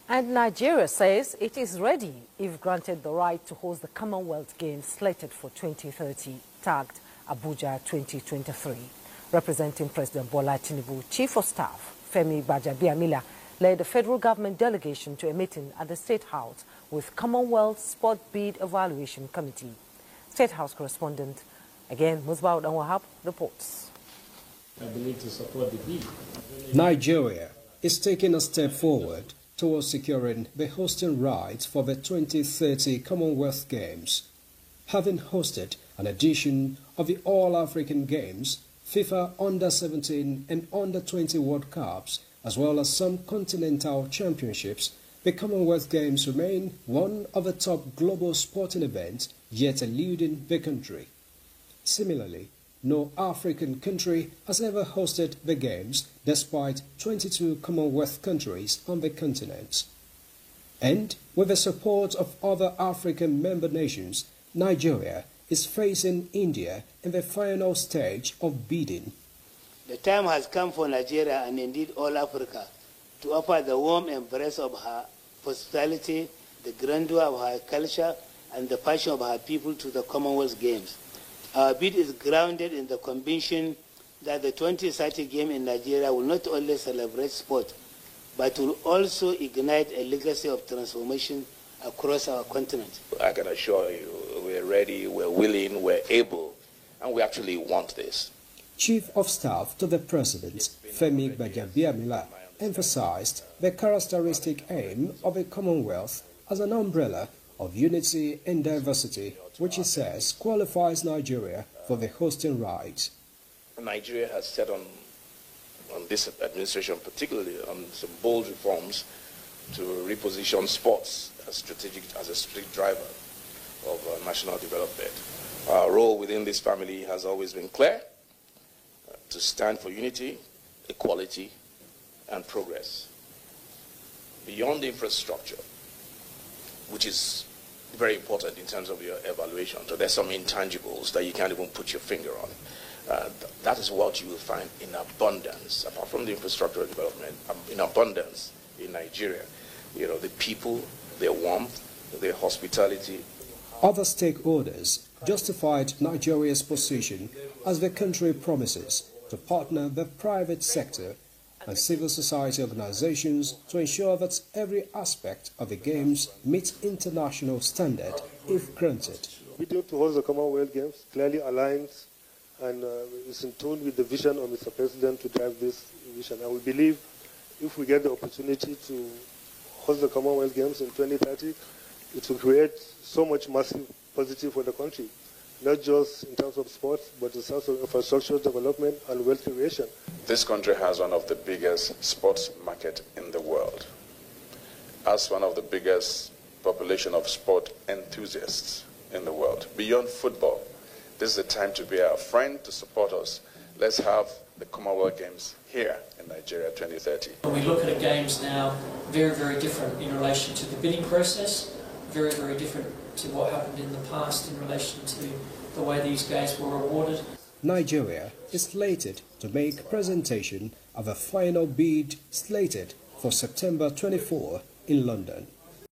And Nigeria says it is ready if granted the right to host the Commonwealth Games slated for 2030, tagged Abuja 2023. Representing President Bola Tinubu, Chief of Staff Femi Gbajabiamila led the federal government delegation to a meeting at the State House with Commonwealth Sport Bid Evaluation Committee. State House correspondent, again, Musbaud Anwahab, reports. I believe to support the bid. Nigeria is taking a step forward towards securing the hosting rights for the 2030 Commonwealth Games. Having hosted an edition of the All-African Games, FIFA Under-17 and Under-20 World Cups, as well as some continental championships, the Commonwealth Games remain one of the top global sporting events yet eluding the country. Similarly, no African country has ever hosted the Games despite 22 Commonwealth countries on the continent. And with the support of other African member nations, Nigeria is facing India in the final stage of bidding. The time has come for Nigeria and indeed all Africa to offer the warm embrace of her hospitality, the grandeur of her culture, and the passion of her people to the Commonwealth Games. Our bid is grounded in the conviction that the 2030 Games in Nigeria will not only celebrate sport, but will also ignite a legacy of transformation across our continent. I can assure you, we're ready, we're willing, we're able, and we actually want this. Chief of Staff to the President, Femi Gbajabiamila, emphasized the characteristic aim of the Commonwealth as an umbrella of unity and diversity, which he says qualifies Nigeria for the hosting rights. Nigeria has set on this administration, particularly on some bold reforms to reposition sports as a strategic driver of national development. Our role within this family has always been clear, to stand for unity, equality, and progress. Beyond the infrastructure, which is very important in terms of your evaluation, so there's some intangibles that you can't even put your finger on. That is what you will find in abundance, apart from the infrastructural development, in abundance in Nigeria. You know, the people, their warmth, their hospitality. Other stakeholders justified Nigeria's position as the country promises to partner the private sector and civil society organizations to ensure that every aspect of the Games meets international standard if granted. The bid to host the Commonwealth Games clearly aligns and is in tune with the vision of Mr. President to drive this vision. And we believe if we get the opportunity to host the Commonwealth Games in 2030, it will create so much massive positive for the country, not just in terms of sports, but in terms of infrastructure development and wealth creation. This country has one of the biggest sports market in the world, as one of the biggest population of sport enthusiasts in the world. Beyond football, this is the time to be our friend, to support us. Let's have the Commonwealth Games here in Nigeria 2030. We look at the Games now very, very different in relation to the bidding process, very, very different to what happened in the past in relation to the way these Games were awarded. Nigeria is slated to make presentation of a final bid slated for September 24 in London.